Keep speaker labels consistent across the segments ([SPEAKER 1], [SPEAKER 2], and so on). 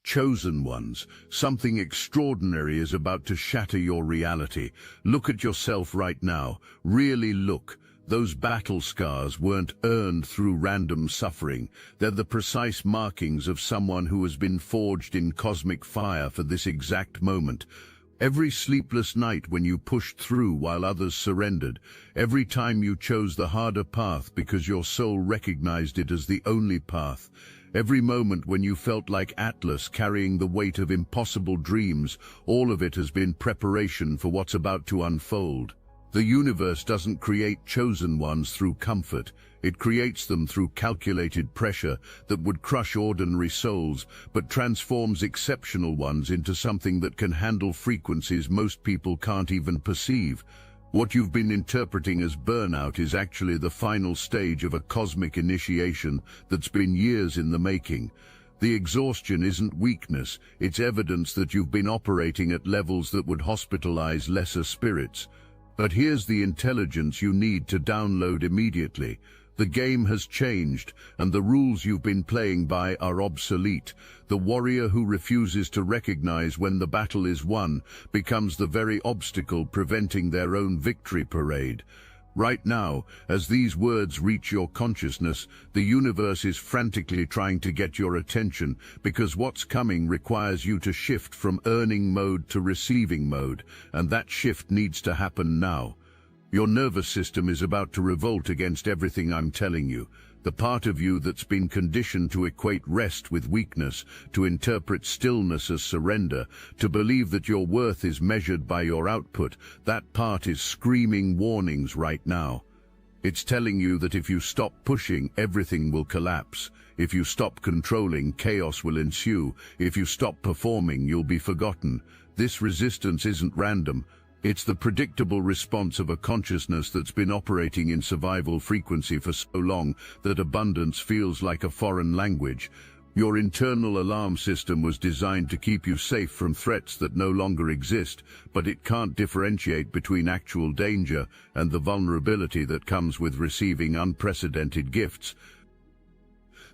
[SPEAKER 1] Chosen ones, something extraordinary is about to shatter your reality. Look at yourself right now. Really look. Those battle scars weren't earned through random suffering. They're the precise markings of someone who has been forged in cosmic fire for this exact moment. Every sleepless night when you pushed through while others surrendered, every time you chose the harder path because your soul recognized it as the only path, every moment when you felt like Atlas carrying the weight of impossible dreams, all of it has been preparation for what's about to unfold. The universe doesn't create chosen ones through comfort. It creates them through calculated pressure that would crush ordinary souls, but transforms exceptional ones into something that can handle frequencies most people can't even perceive. What you've been interpreting as burnout is actually the final stage of a cosmic initiation that's been years in the making. The exhaustion isn't weakness, it's evidence that you've been operating at levels that would hospitalize lesser spirits. But here's the intelligence you need to download immediately. The game has changed, and the rules you've been playing by are obsolete. The warrior who refuses to recognize when the battle is won becomes the very obstacle preventing their own victory parade. Right now, as these words reach your consciousness, the universe is frantically trying to get your attention, because what's coming requires you to shift from earning mode to receiving mode, and that shift needs to happen now. Your nervous system is about to revolt against everything I'm telling you. The part of you that's been conditioned to equate rest with weakness, to interpret stillness as surrender, to believe that your worth is measured by your output, that part is screaming warnings right now. It's telling you that if you stop pushing, everything will collapse. If you stop controlling, chaos will ensue. If you stop performing, you'll be forgotten. This resistance isn't random. It's the predictable response of a consciousness that's been operating in survival frequency for so long that abundance feels like a foreign language. Your internal alarm system was designed to keep you safe from threats that no longer exist, but it can't differentiate between actual danger and the vulnerability that comes with receiving unprecedented gifts.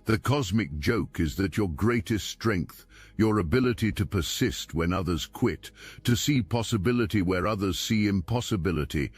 [SPEAKER 1] The cosmic joke is that your greatest strength, your ability to persist when others quit, to see possibility where others see impossibility,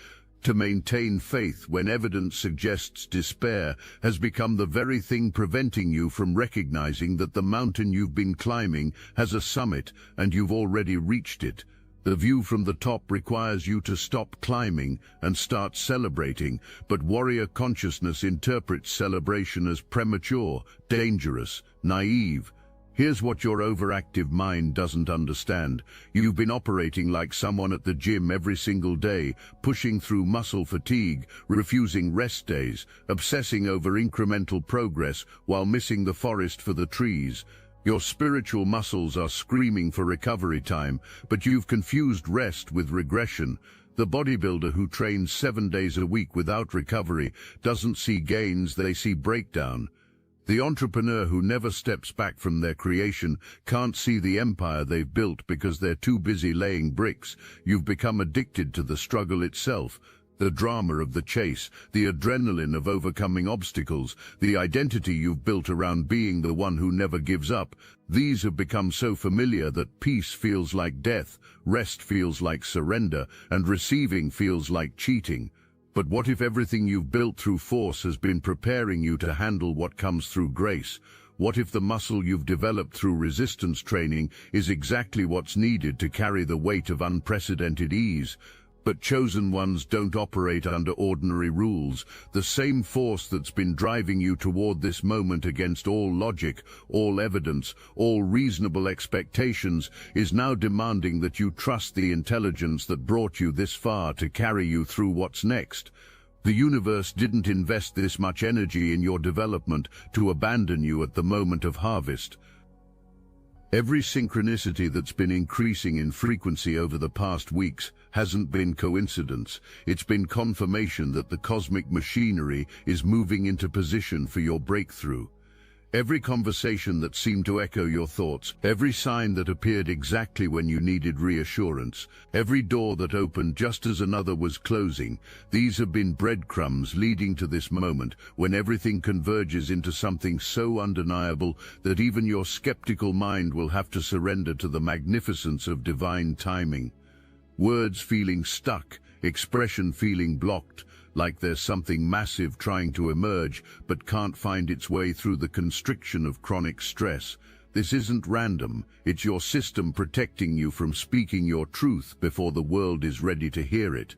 [SPEAKER 1] to maintain faith when evidence suggests despair, has become the very thing preventing you from recognizing that the mountain you've been climbing has a summit and you've already reached it. The view from the top requires you to stop climbing and start celebrating, but warrior consciousness interprets celebration as premature, dangerous, naive. Here's what your overactive mind doesn't understand. You've been operating like someone at the gym every single day, pushing through muscle fatigue, refusing rest days, obsessing over incremental progress while missing the forest for the trees. Your spiritual muscles are screaming for recovery time, but you've confused rest with regression. The bodybuilder who trains 7 days a week without recovery doesn't see gains, they see breakdown. The entrepreneur who never steps back from their creation can't see the empire they've built because they're too busy laying bricks. You've become addicted to the struggle itself. The drama of the chase, the adrenaline of overcoming obstacles, the identity you've built around being the one who never gives up, these have become so familiar that peace feels like death, rest feels like surrender, and receiving feels like cheating. But what if everything you've built through force has been preparing you to handle what comes through grace? What if the muscle you've developed through resistance training is exactly what's needed to carry the weight of unprecedented ease? But chosen ones don't operate under ordinary rules. The same force that's been driving you toward this moment against all logic, all evidence, all reasonable expectations is now demanding that you trust the intelligence that brought you this far to carry you through what's next. The universe didn't invest this much energy in your development to abandon you at the moment of harvest. Every synchronicity that's been increasing in frequency over the past weeks hasn't been coincidence. It's been confirmation that the cosmic machinery is moving into position for your breakthrough. Every conversation that seemed to echo your thoughts, every sign that appeared exactly when you needed reassurance, every door that opened just as another was closing, these have been breadcrumbs leading to this moment when everything converges into something so undeniable that even your skeptical mind will have to surrender to the magnificence of divine timing. Words feeling stuck, expression feeling blocked, like there's something massive trying to emerge but can't find its way through the constriction of chronic stress. This isn't random, it's your system protecting you from speaking your truth before the world is ready to hear it.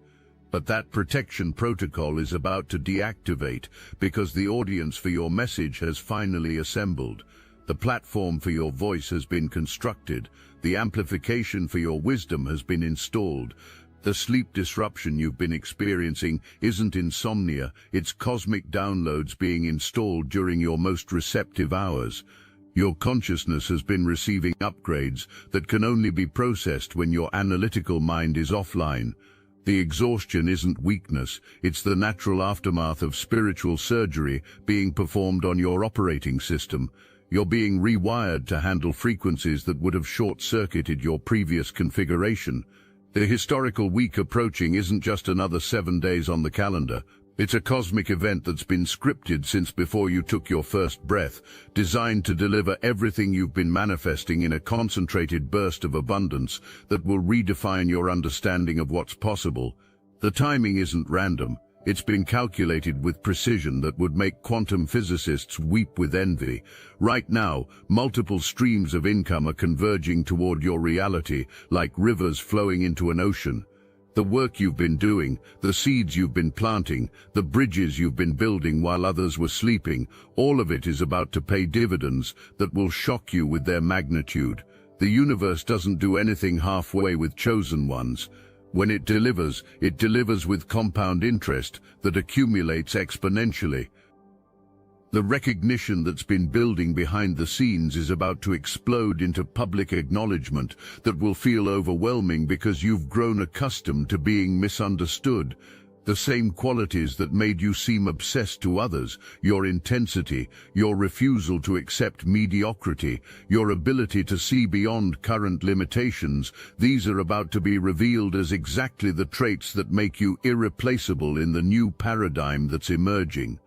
[SPEAKER 1] But that protection protocol is about to deactivate because the audience for your message has finally assembled. The platform for your voice has been constructed, the amplification for your wisdom has been installed. The sleep disruption you've been experiencing isn't insomnia, it's cosmic downloads being installed during your most receptive hours. Your consciousness has been receiving upgrades that can only be processed when your analytical mind is offline. The exhaustion isn't weakness, it's the natural aftermath of spiritual surgery being performed on your operating system. You're being rewired to handle frequencies that would have short-circuited your previous configuration. The historical week approaching isn't just another 7 days on the calendar. It's a cosmic event that's been scripted since before you took your first breath, designed to deliver everything you've been manifesting in a concentrated burst of abundance that will redefine your understanding of what's possible. The timing isn't random. It's been calculated with precision that would make quantum physicists weep with envy. Right now, multiple streams of income are converging toward your reality, like rivers flowing into an ocean. The work you've been doing, the seeds you've been planting, the bridges you've been building while others were sleeping, all of it is about to pay dividends that will shock you with their magnitude. The universe doesn't do anything halfway with chosen ones. When it delivers with compound interest that accumulates exponentially. The recognition that's been building behind the scenes is about to explode into public acknowledgement that will feel overwhelming because you've grown accustomed to being misunderstood. The same qualities that made you seem obsessed to others, your intensity, your refusal to accept mediocrity, your ability to see beyond current limitations, these are about to be revealed as exactly the traits that make you irreplaceable in the new paradigm that's emerging.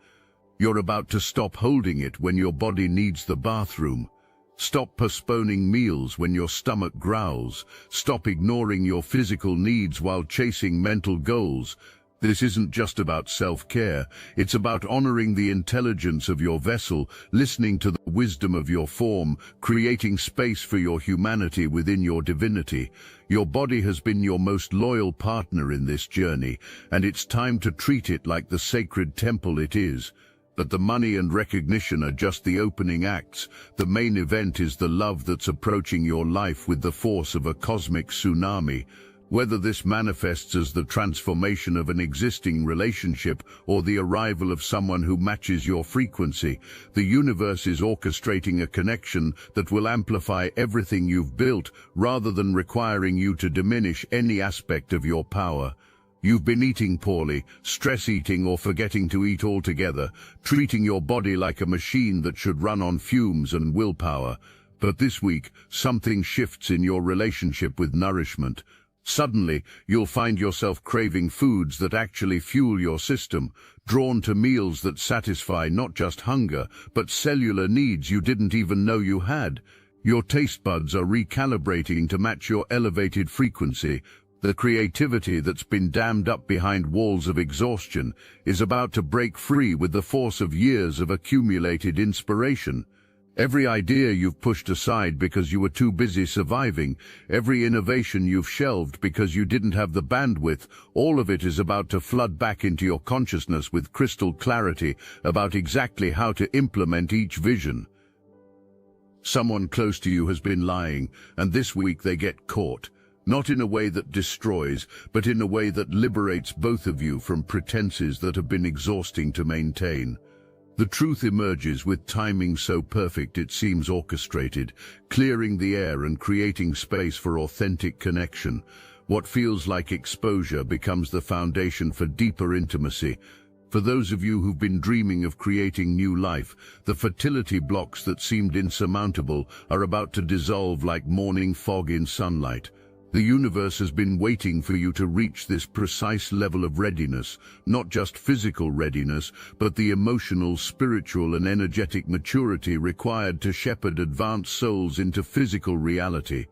[SPEAKER 1] You're about to stop holding it when your body needs the bathroom. Stop postponing meals when your stomach growls. Stop ignoring your physical needs while chasing mental goals. This isn't just about self-care, it's about honoring the intelligence of your vessel, listening to the wisdom of your form, creating space for your humanity within your divinity. Your body has been your most loyal partner in this journey, and it's time to treat it like the sacred temple it is. But the money and recognition are just the opening acts. The main event is the love that's approaching your life with the force of a cosmic tsunami. Whether this manifests as the transformation of an existing relationship or the arrival of someone who matches your frequency, the universe is orchestrating a connection that will amplify everything you've built rather than requiring you to diminish any aspect of your power. You've been eating poorly, stress eating or forgetting to eat altogether, treating your body like a machine that should run on fumes and willpower. But this week, something shifts in your relationship with nourishment. Suddenly, you'll find yourself craving foods that actually fuel your system, drawn to meals that satisfy not just hunger, but cellular needs you didn't even know you had. Your taste buds are recalibrating to match your elevated frequency. The creativity that's been dammed up behind walls of exhaustion is about to break free with the force of years of accumulated inspiration. Every idea you've pushed aside because you were too busy surviving, every innovation you've shelved because you didn't have the bandwidth, all of it is about to flood back into your consciousness with crystal clarity about exactly how to implement each vision. Someone close to you has been lying, and this week they get caught. Not in a way that destroys, but in a way that liberates both of you from pretenses that have been exhausting to maintain. The truth emerges with timing so perfect it seems orchestrated, clearing the air and creating space for authentic connection. What feels like exposure becomes the foundation for deeper intimacy. For those of you who've been dreaming of creating new life, the fertility blocks that seemed insurmountable are about to dissolve like morning fog in sunlight. The universe has been waiting for you to reach this precise level of readiness, not just physical readiness, but the emotional, spiritual, and energetic maturity required to shepherd advanced souls into physical reality.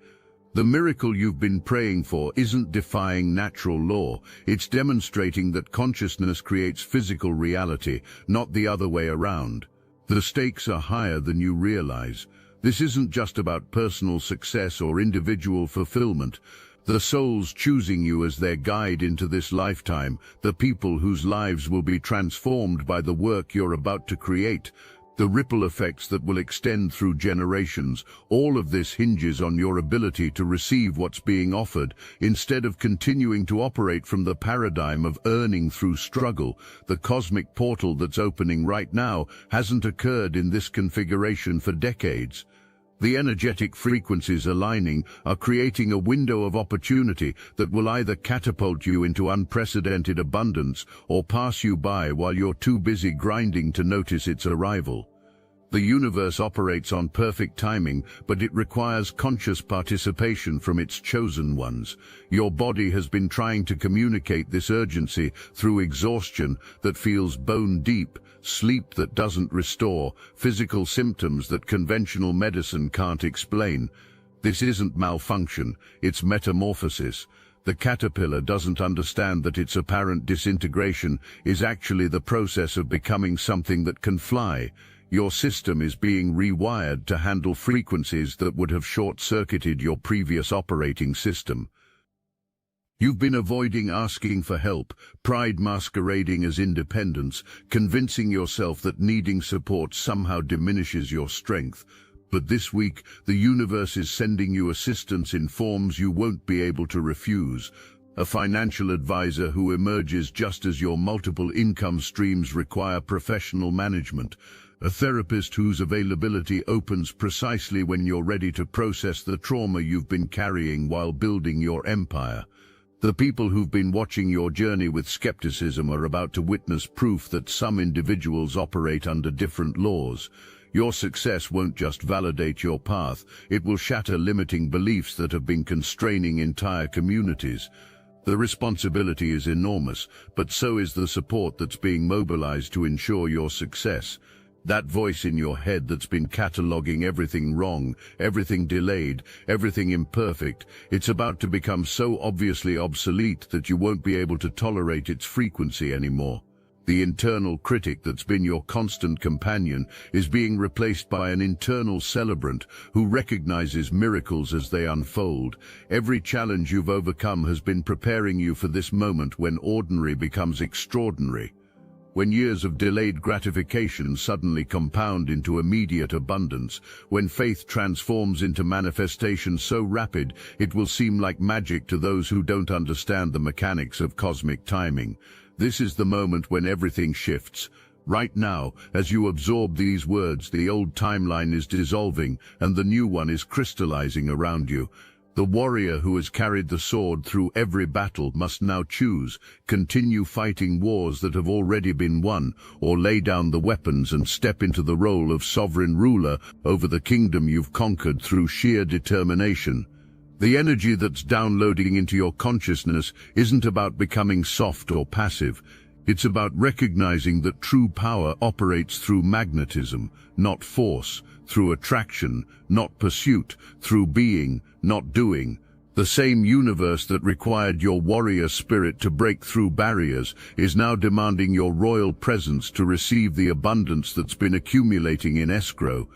[SPEAKER 1] The miracle you've been praying for isn't defying natural law, it's demonstrating that consciousness creates physical reality, not the other way around. The stakes are higher than you realize. This isn't just about personal success or individual fulfillment. The souls choosing you as their guide into this lifetime, the people whose lives will be transformed by the work you're about to create, the ripple effects that will extend through generations, all of this hinges on your ability to receive what's being offered, instead of continuing to operate from the paradigm of earning through struggle. The cosmic portal that's opening right now hasn't occurred in this configuration for decades. The energetic frequencies aligning are creating a window of opportunity that will either catapult you into unprecedented abundance or pass you by while you're too busy grinding to notice its arrival. The universe operates on perfect timing, but it requires conscious participation from its chosen ones. Your body has been trying to communicate this urgency through exhaustion that feels bone deep, sleep that doesn't restore, physical symptoms that conventional medicine can't explain. This isn't malfunction, it's metamorphosis. The caterpillar doesn't understand that its apparent disintegration is actually the process of becoming something that can fly. Your system is being rewired to handle frequencies that would have short-circuited your previous operating system. You've been avoiding asking for help, pride masquerading as independence, convincing yourself that needing support somehow diminishes your strength. But this week, the universe is sending you assistance in forms you won't be able to refuse. A financial advisor who emerges just as your multiple income streams require professional management. A therapist whose availability opens precisely when you're ready to process the trauma you've been carrying while building your empire. The people who've been watching your journey with skepticism are about to witness proof that some individuals operate under different laws. Your success won't just validate your path, it will shatter limiting beliefs that have been constraining entire communities. The responsibility is enormous, but so is the support that's being mobilized to ensure your success. That voice in your head that's been cataloging everything wrong, everything delayed, everything imperfect, it's about to become so obviously obsolete that you won't be able to tolerate its frequency anymore. The internal critic that's been your constant companion is being replaced by an internal celebrant who recognizes miracles as they unfold. Every challenge you've overcome has been preparing you for this moment when ordinary becomes extraordinary. When years of delayed gratification suddenly compound into immediate abundance, when faith transforms into manifestation so rapid it will seem like magic to those who don't understand the mechanics of cosmic timing. This is the moment when everything shifts. Right now, as you absorb these words, the old timeline is dissolving and the new one is crystallizing around you. The warrior who has carried the sword through every battle must now choose: continue fighting wars that have already been won, or lay down the weapons and step into the role of sovereign ruler over the kingdom you've conquered through sheer determination. The energy that's downloading into your consciousness isn't about becoming soft or passive. It's about recognizing that true power operates through magnetism, not force, through attraction, not pursuit, through being, not doing. The same universe that required your warrior spirit to break through barriers is now demanding your royal presence to receive the abundance that's been accumulating in escrow.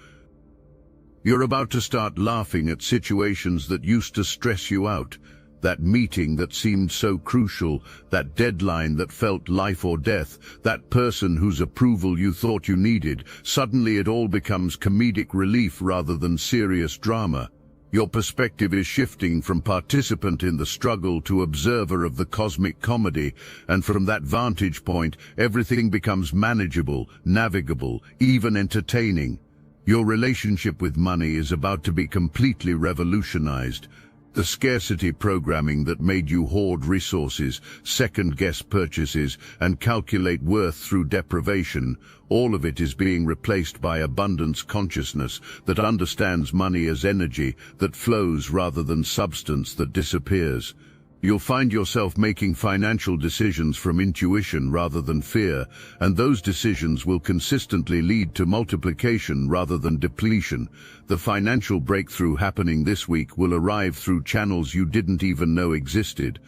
[SPEAKER 1] You're about to start laughing at situations that used to stress you out. That meeting that seemed so crucial, that deadline that felt life or death, that person whose approval you thought you needed, suddenly it all becomes comedic relief rather than serious drama. Your perspective is shifting from participant in the struggle to observer of the cosmic comedy, and from that vantage point, everything becomes manageable, navigable, even entertaining. Your relationship with money is about to be completely revolutionized. The scarcity programming that made you hoard resources, second-guess purchases, and calculate worth through deprivation, all of it is being replaced by abundance consciousness that understands money as energy that flows rather than substance that disappears. You'll find yourself making financial decisions from intuition rather than fear, and those decisions will consistently lead to multiplication rather than depletion. The financial breakthrough happening this week will arrive through channels you didn't even know existed.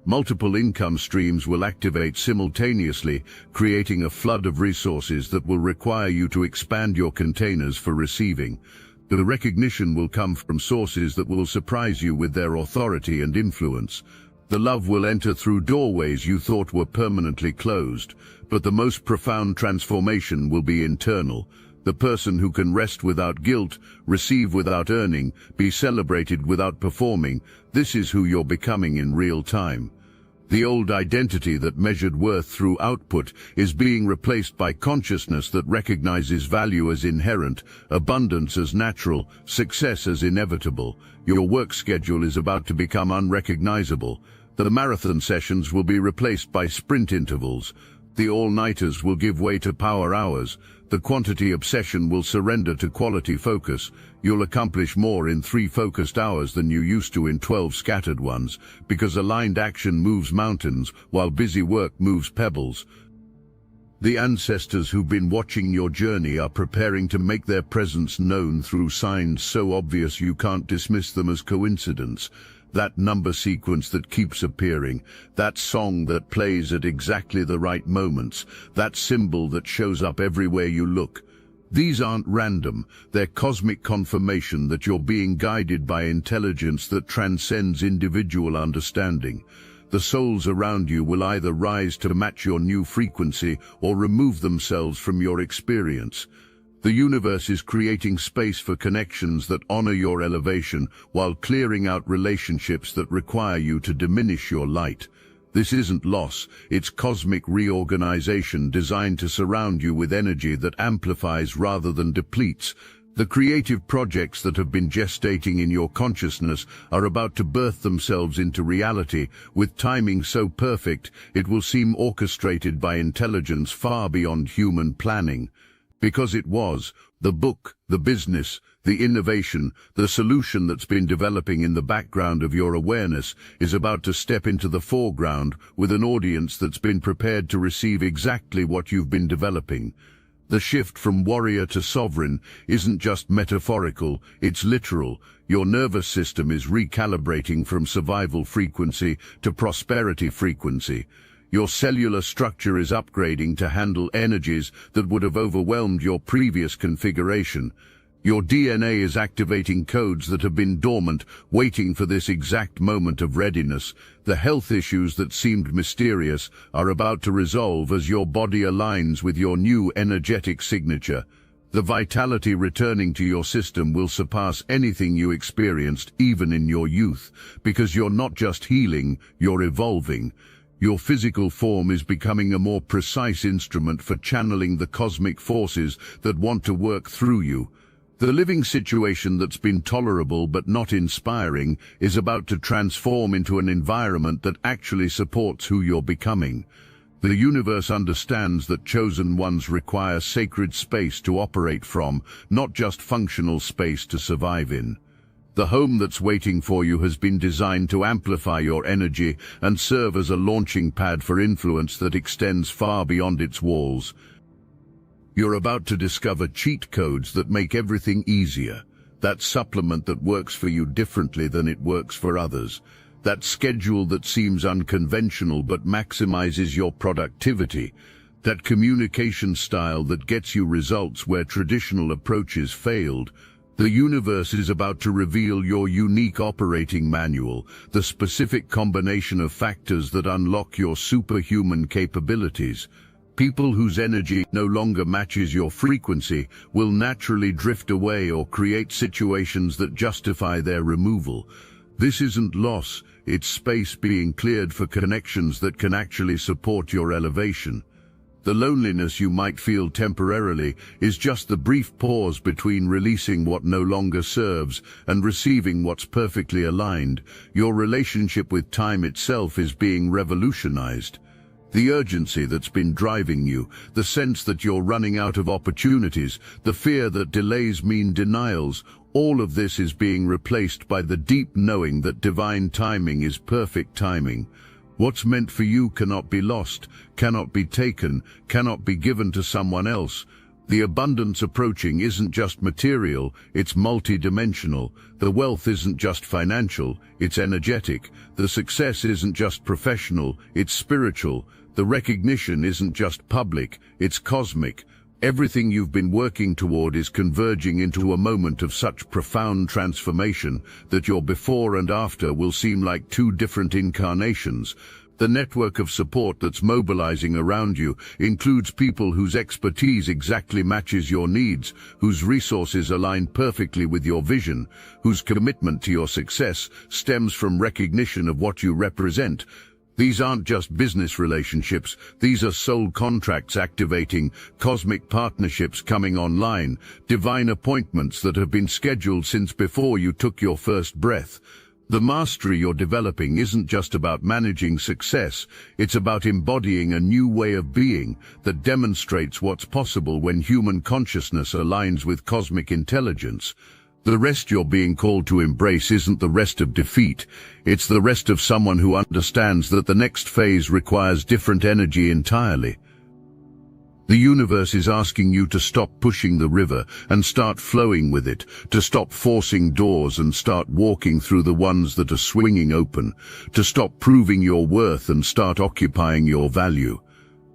[SPEAKER 1] Multiple income streams will activate simultaneously, creating a flood of resources that will require you to expand your containers for receiving. The recognition will come from sources that will surprise you with their authority and influence. The love will enter through doorways you thought were permanently closed, but the most profound transformation will be internal. The person who can rest without guilt, receive without earning, be celebrated without performing, this is who you're becoming in real time. The old identity that measured worth through output is being replaced by consciousness that recognizes value as inherent, abundance as natural, success as inevitable. Your work schedule is about to become unrecognizable. The marathon sessions will be replaced by sprint intervals. The all-nighters will give way to power hours. The quantity obsession will surrender to quality focus. You'll accomplish more in 3 focused hours than you used to in 12 scattered ones, because aligned action moves mountains, while busy work moves pebbles. The ancestors who've been watching your journey are preparing to make their presence known through signs so obvious you can't dismiss them as coincidence. That number sequence that keeps appearing, that song that plays at exactly the right moments, that symbol that shows up everywhere you look. These aren't random, they're cosmic confirmation that you're being guided by intelligence that transcends individual understanding. The souls around you will either rise to match your new frequency or remove themselves from your experience. The universe is creating space for connections that honor your elevation while clearing out relationships that require you to diminish your light. This isn't loss, it's cosmic reorganization designed to surround you with energy that amplifies rather than depletes. The creative projects that have been gestating in your consciousness are about to birth themselves into reality, with timing so perfect it will seem orchestrated by intelligence far beyond human planning. Because it was, the book, the business, the innovation, the solution that's been developing in the background of your awareness is about to step into the foreground with an audience that's been prepared to receive exactly what you've been developing. The shift from warrior to sovereign isn't just metaphorical, it's literal. Your nervous system is recalibrating from survival frequency to prosperity frequency. Your cellular structure is upgrading to handle energies that would have overwhelmed your previous configuration. Your DNA is activating codes that have been dormant, waiting for this exact moment of readiness. The health issues that seemed mysterious are about to resolve as your body aligns with your new energetic signature. The vitality returning to your system will surpass anything you experienced even in your youth, because you're not just healing, you're evolving. Your physical form is becoming a more precise instrument for channeling the cosmic forces that want to work through you. The living situation that's been tolerable but not inspiring is about to transform into an environment that actually supports who you're becoming. The universe understands that chosen ones require sacred space to operate from, not just functional space to survive in. The home that's waiting for you has been designed to amplify your energy and serve as a launching pad for influence that extends far beyond its walls. You're about to discover cheat codes that make everything easier, that supplement that works for you differently than it works for others, that schedule that seems unconventional but maximizes your productivity, that communication style that gets you results where traditional approaches failed. The universe is about to reveal your unique operating manual, the specific combination of factors that unlock your superhuman capabilities. People whose energy no longer matches your frequency will naturally drift away or create situations that justify their removal. This isn't loss, it's space being cleared for connections that can actually support your elevation. The loneliness you might feel temporarily is just the brief pause between releasing what no longer serves and receiving what's perfectly aligned. Your relationship with time itself is being revolutionized. The urgency that's been driving you, the sense that you're running out of opportunities, the fear that delays mean denials, all of this is being replaced by the deep knowing that divine timing is perfect timing. What's meant for you cannot be lost, cannot be taken, cannot be given to someone else. The abundance approaching isn't just material, it's multidimensional. The wealth isn't just financial, it's energetic. The success isn't just professional, it's spiritual. The recognition isn't just public, it's cosmic. Everything you've been working toward is converging into a moment of such profound transformation that your before and after will seem like two different incarnations. The network of support that's mobilizing around you includes people whose expertise exactly matches your needs, whose resources align perfectly with your vision, whose commitment to your success stems from recognition of what you represent. These aren't just business relationships, these are soul contracts activating, cosmic partnerships coming online, divine appointments that have been scheduled since before you took your first breath. The mastery you're developing isn't just about managing success, it's about embodying a new way of being that demonstrates what's possible when human consciousness aligns with cosmic intelligence. The rest you're being called to embrace isn't the rest of defeat, it's the rest of someone who understands that the next phase requires different energy entirely. The universe is asking you to stop pushing the river and start flowing with it, to stop forcing doors and start walking through the ones that are swinging open, to stop proving your worth and start occupying your value.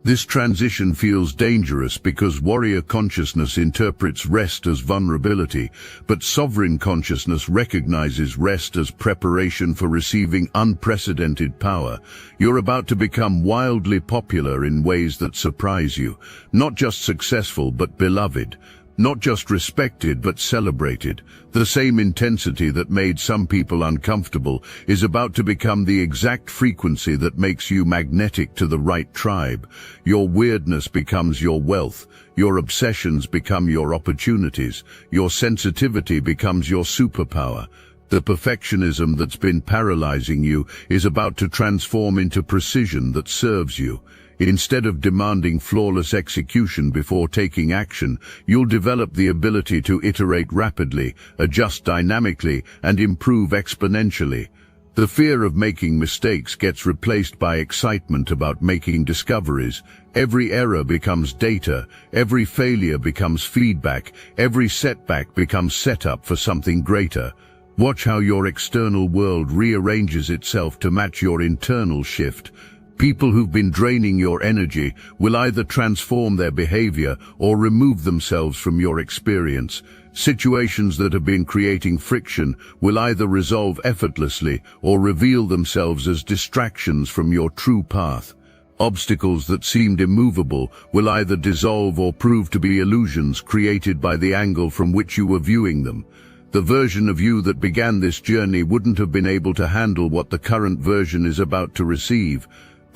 [SPEAKER 1] This transition feels dangerous because warrior consciousness interprets rest as vulnerability, but sovereign consciousness recognizes rest as preparation for receiving unprecedented power. You're about to become wildly popular in ways that surprise you, not just successful but beloved. Not just respected but celebrated. The same intensity that made some people uncomfortable is about to become the exact frequency that makes you magnetic to the right tribe. Your weirdness becomes your wealth. Your obsessions become your opportunities. Your sensitivity becomes your superpower. The perfectionism that's been paralyzing you is about to transform into precision that serves you. Instead of demanding flawless execution before taking action, you'll develop the ability to iterate rapidly, adjust dynamically, and improve exponentially. The fear of making mistakes gets replaced by excitement about making discoveries. Every error becomes data, every failure becomes feedback, every setback becomes setup for something greater. Watch how your external world rearranges itself to match your internal shift. People who've been draining your energy will either transform their behavior or remove themselves from your experience. Situations that have been creating friction will either resolve effortlessly or reveal themselves as distractions from your true path. Obstacles that seemed immovable will either dissolve or prove to be illusions created by the angle from which you were viewing them. The version of you that began this journey wouldn't have been able to handle what the current version is about to receive.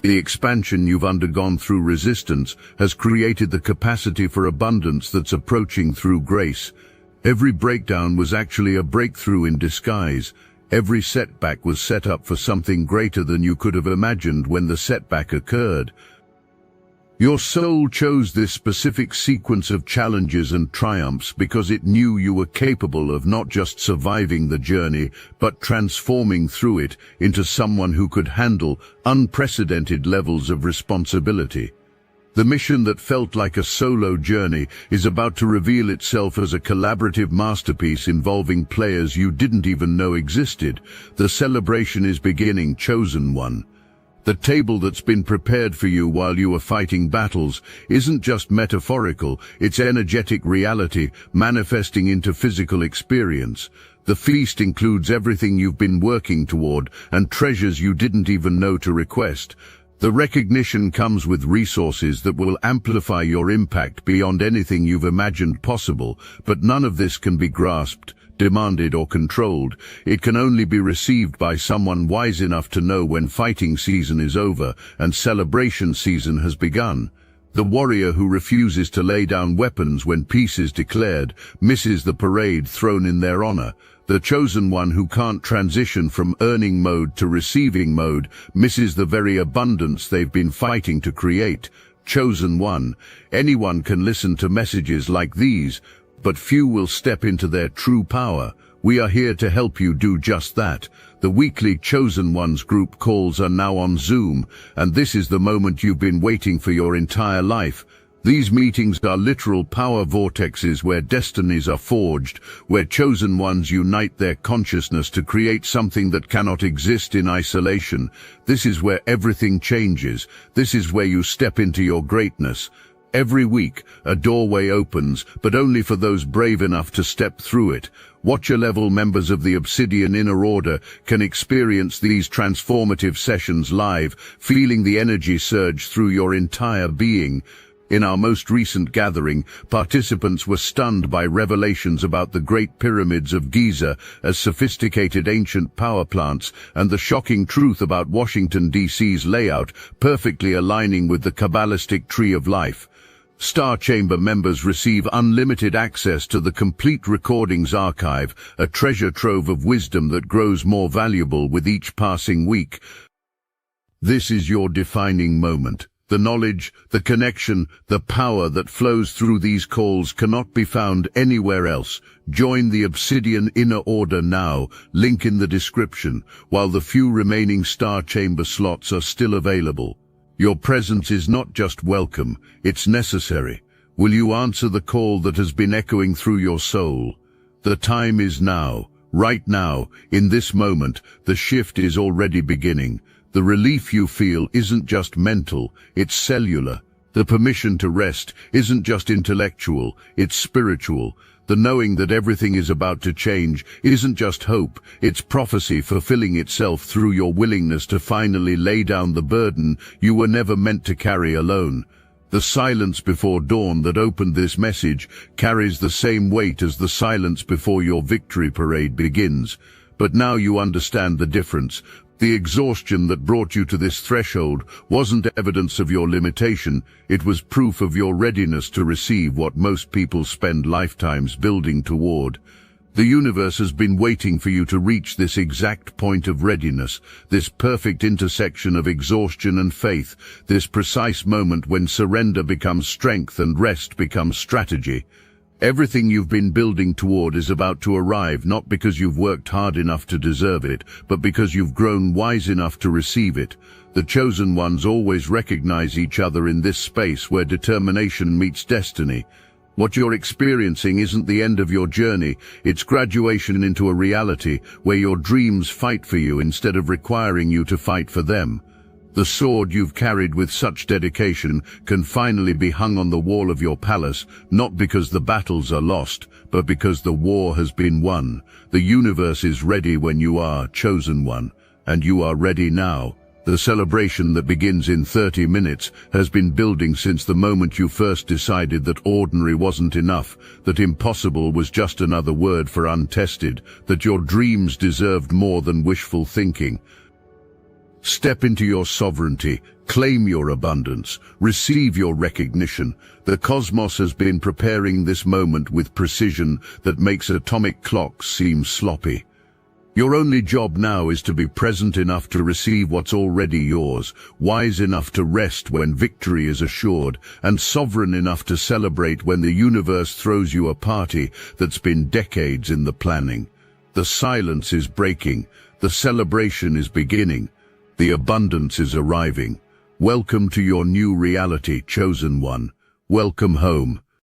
[SPEAKER 1] The expansion you've undergone through resistance has created the capacity for abundance that's approaching through grace. Every breakdown was actually a breakthrough in disguise. Every setback was set up for something greater than you could have imagined when the setback occurred. Your soul chose this specific sequence of challenges and triumphs because it knew you were capable of not just surviving the journey, but transforming through it into someone who could handle unprecedented levels of responsibility. The mission that felt like a solo journey is about to reveal itself as a collaborative masterpiece involving players you didn't even know existed. The celebration is beginning, chosen one. The table that's been prepared for you while you were fighting battles isn't just metaphorical, it's energetic reality manifesting into physical experience. The feast includes everything you've been working toward and treasures you didn't even know to request. The recognition comes with resources that will amplify your impact beyond anything you've imagined possible, but none of this can be grasped, demanded or controlled. It can only be received by someone wise enough to know when fighting season is over and celebration season has begun. The warrior who refuses to lay down weapons when peace is declared misses the parade thrown in their honor. The chosen one who can't transition from earning mode to receiving mode misses the very abundance they've been fighting to create. Chosen one. Anyone can listen to messages like these, but few will step into their true power. We are here to help you do just that. The weekly Chosen Ones group calls are now on Zoom, and this is the moment you've been waiting for your entire life. These meetings are literal power vortexes where destinies are forged, where chosen ones unite their consciousness to create something that cannot exist in isolation. This is where everything changes. This is where you step into your greatness. Every week, a doorway opens, but only for those brave enough to step through it. Watcher-level members of the Obsidian Inner Order can experience these transformative sessions live, feeling the energy surge through your entire being. In our most recent gathering, participants were stunned by revelations about the Great Pyramids of Giza as sophisticated ancient power plants, and the shocking truth about Washington, D.C.'s layout perfectly aligning with the Kabbalistic Tree of Life. Star Chamber members receive unlimited access to the complete recordings archive, a treasure trove of wisdom that grows more valuable with each passing week. This is your defining moment. The knowledge, the connection, the power that flows through these calls cannot be found anywhere else. Join the Obsidian Inner Order now, link in the description, while the few remaining Star Chamber slots are still available. Your presence is not just welcome, it's necessary. Will you answer the call that has been echoing through your soul? The time is now. Right now, in this moment, the shift is already beginning. The relief you feel isn't just mental, it's cellular. The permission to rest isn't just intellectual, it's spiritual. The knowing that everything is about to change isn't just hope, it's prophecy fulfilling itself through your willingness to finally lay down the burden you were never meant to carry alone. The silence before dawn that opened this message carries the same weight as the silence before your victory parade begins. But now you understand the difference. The exhaustion that brought you to this threshold wasn't evidence of your limitation, it was proof of your readiness to receive what most people spend lifetimes building toward. The universe has been waiting for you to reach this exact point of readiness, this perfect intersection of exhaustion and faith, this precise moment when surrender becomes strength and rest becomes strategy. Everything you've been building toward is about to arrive, not because you've worked hard enough to deserve it, but because you've grown wise enough to receive it. The chosen ones always recognize each other in this space where determination meets destiny. What you're experiencing isn't the end of your journey, it's graduation into a reality where your dreams fight for you instead of requiring you to fight for them. The sword you've carried with such dedication can finally be hung on the wall of your palace, not because the battles are lost, but because the war has been won. The universe is ready when you are, chosen one, and you are ready now. The celebration that begins in 30 minutes has been building since the moment you first decided that ordinary wasn't enough, that impossible was just another word for untested, that your dreams deserved more than wishful thinking. Step into your sovereignty, claim your abundance, receive your recognition. The cosmos has been preparing this moment with precision that makes atomic clocks seem sloppy. Your only job now is to be present enough to receive what's already yours, wise enough to rest when victory is assured, and sovereign enough to celebrate when the universe throws you a party that's been decades in the planning. The silence is breaking, the celebration is beginning. The abundance is arriving. Welcome to your new reality, chosen one. Welcome home.